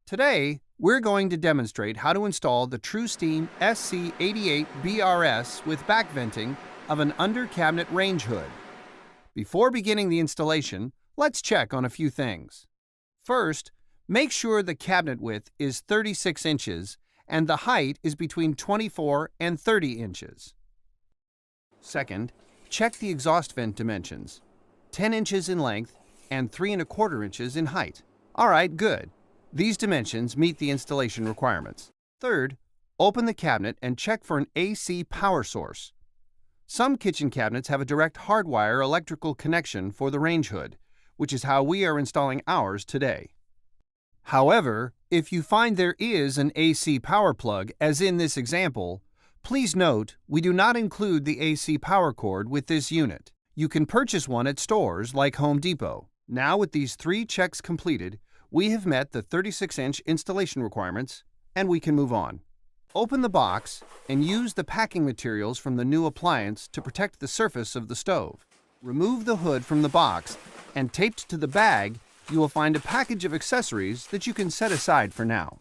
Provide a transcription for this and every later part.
Today, we're going to demonstrate how to install the TruSteam SC88BRS with back venting of an under-cabinet range hood. Before beginning the installation, let's check on a few things. First, make sure the cabinet width is 36 inches and the height is between 24 and 30 inches. Second, check the exhaust vent dimensions, 10 inches in length and 3 1/4 inches in height. All right, good. These dimensions meet the installation requirements. Third, open the cabinet and check for an AC power source. Some kitchen cabinets have a direct hardwire electrical connection for the range hood, which is how we are installing ours today. However, if you find there is an AC power plug, as in this example, please note we do not include the AC power cord with this unit. You can purchase one at stores like Home Depot. Now, with these 3 checks completed, we have met the 36-inch installation requirements, and we can move on. Open the box and use the packing materials from the new appliance to protect the surface of the stove. Remove the hood from the box, and taped to the bag, you will find a package of accessories that you can set aside for now.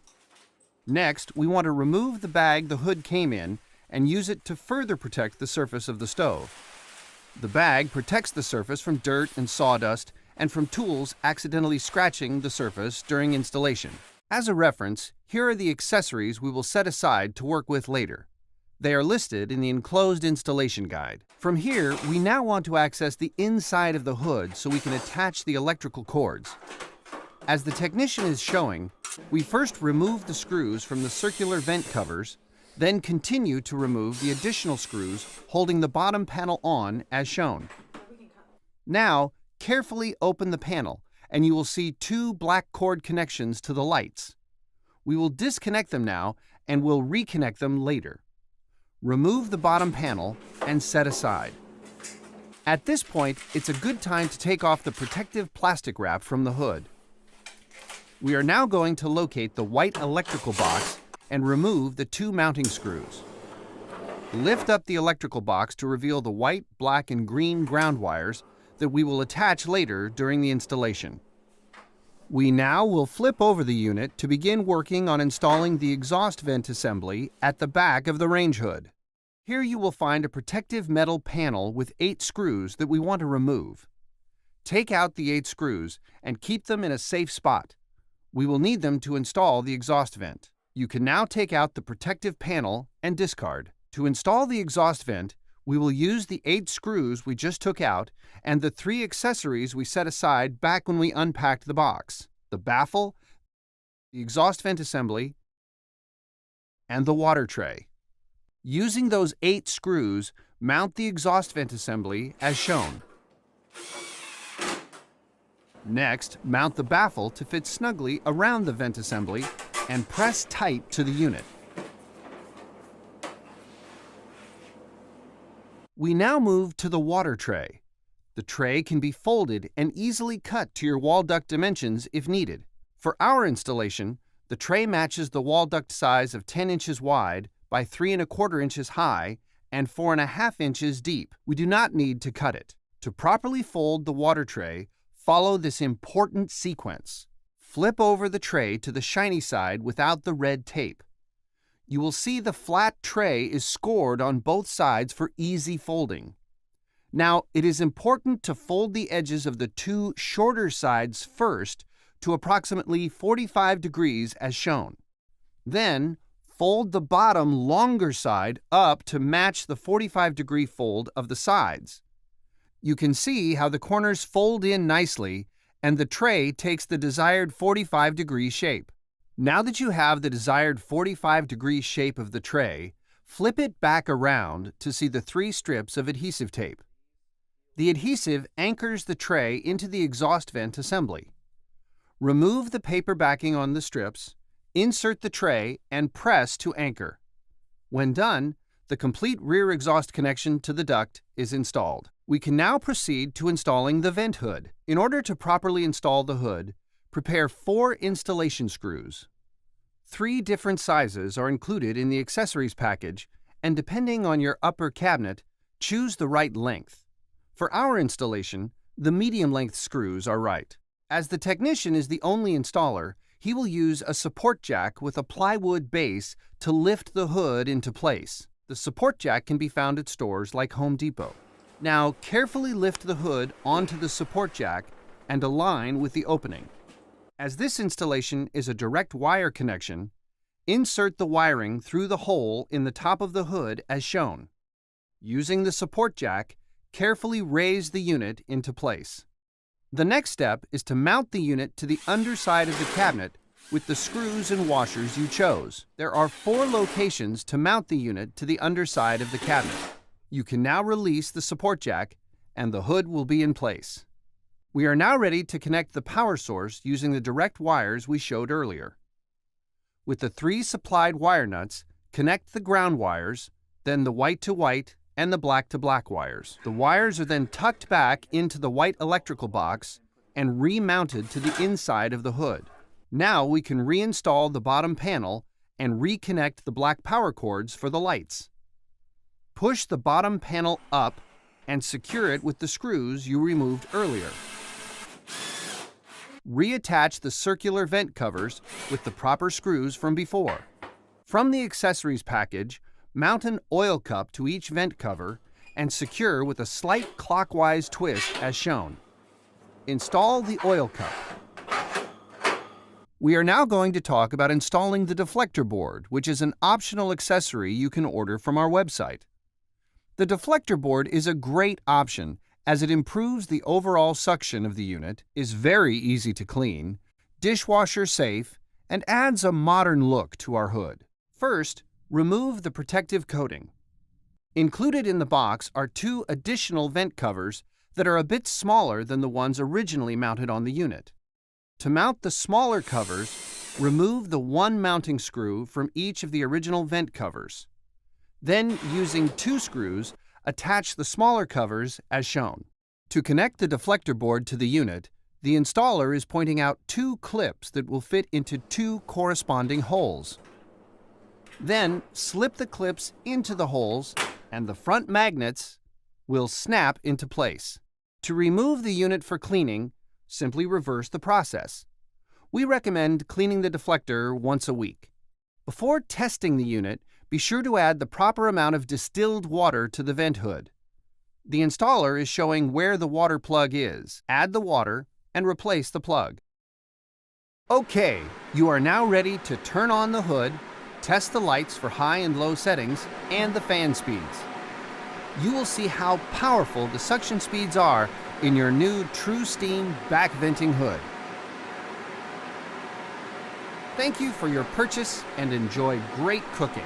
Next, we want to remove the bag the hood came in and use it to further protect the surface of the stove. The bag protects the surface from dirt and sawdust and from tools accidentally scratching the surface during installation. As a reference, here are the accessories we will set aside to work with later. They are listed in the enclosed installation guide. From here, we now want to access the inside of the hood so we can attach the electrical cords. As the technician is showing, we first remove the screws from the circular vent covers, then continue to remove the additional screws holding the bottom panel on as shown. Now, carefully open the panel and you will see 2 black cord connections to the lights. We will disconnect them now and will reconnect them later. Remove the bottom panel and set aside. At this point, it's a good time to take off the protective plastic wrap from the hood. We are now going to locate the white electrical box and remove the 2 mounting screws. Lift up the electrical box to reveal the white, black, and green ground wires that we will attach later during the installation. We now will flip over the unit to begin working on installing the exhaust vent assembly at the back of the range hood. Here you will find a protective metal panel with 8 screws that we want to remove. Take out the 8 screws and keep them in a safe spot. We will need them to install the exhaust vent. You can now take out the protective panel and discard. To install the exhaust vent, we will use the 8 screws we just took out and the 3 accessories we set aside back when we unpacked the box: the baffle, the exhaust vent assembly, and the water tray. Using those 8 screws, mount the exhaust vent assembly as shown. Next, mount the baffle to fit snugly around the vent assembly and press tight to the unit. We now move to the water tray. The tray can be folded and easily cut to your wall duct dimensions if needed. For our installation, the tray matches the wall duct size of 10 inches wide by 3 1/4 inches high and 4 1/2 inches deep. We do not need to cut it. To properly fold the water tray, follow this important sequence. Flip over the tray to the shiny side without the red tape. You will see the flat tray is scored on both sides for easy folding. Now, it is important to fold the edges of the 2 shorter sides first to approximately 45 degrees as shown. Then, fold the bottom longer side up to match the 45-degree fold of the sides. You can see how the corners fold in nicely and the tray takes the desired 45-degree shape. Now that you have the desired 45-degree shape of the tray, flip it back around to see the 3 strips of adhesive tape. The adhesive anchors the tray into the exhaust vent assembly. Remove the paper backing on the strips, insert the tray, and press to anchor. When done, the complete rear exhaust connection to the duct is installed. We can now proceed to installing the vent hood. In order to properly install the hood, prepare 4 installation screws. 3 different sizes are included in the accessories package, and depending on your upper cabinet, choose the right length. For our installation, the medium-length screws are right. As the technician is the only installer, he will use a support jack with a plywood base to lift the hood into place. The support jack can be found at stores like Home Depot. Now, carefully lift the hood onto the support jack and align with the opening. As this installation is a direct wire connection, insert the wiring through the hole in the top of the hood as shown. Using the support jack, carefully raise the unit into place. The next step is to mount the unit to the underside of the cabinet with the screws and washers you chose. There are 4 locations to mount the unit to the underside of the cabinet. You can now release the support jack and the hood will be in place. We are now ready to connect the power source using the direct wires we showed earlier. With the 3 supplied wire nuts, connect the ground wires, then the white to white and the black to black wires. The wires are then tucked back into the white electrical box and remounted to the inside of the hood. Now we can reinstall the bottom panel and reconnect the black power cords for the lights. Push the bottom panel up and secure it with the screws you removed earlier. Reattach the circular vent covers with the proper screws from before. From the accessories package, mount an oil cup to each vent cover and secure with a slight clockwise twist as shown. Install the oil cup. We are now going to talk about installing the deflector board, which is an optional accessory you can order from our website. The deflector board is a great option as it improves the overall suction of the unit, is very easy to clean, dishwasher safe, and adds a modern look to our hood. First, remove the protective coating. Included in the box are 2 additional vent covers that are a bit smaller than the ones originally mounted on the unit. To mount the smaller covers, remove the 1 mounting screw from each of the original vent covers. Then, using 2 screws, attach the smaller covers as shown. To connect the deflector board to the unit, the installer is pointing out 2 clips that will fit into 2 corresponding holes. Then, slip the clips into the holes and the front magnets will snap into place. To remove the unit for cleaning, simply reverse the process. We recommend cleaning the deflector once a week. Before testing the unit, be sure to add the proper amount of distilled water to the vent hood. The installer is showing where the water plug is. Add the water and replace the plug. Okay, you are now ready to turn on the hood, test the lights for high and low settings, and the fan speeds. You will see how powerful the suction speeds are in your new True Steam back venting hood. Thank you for your purchase and enjoy great cooking.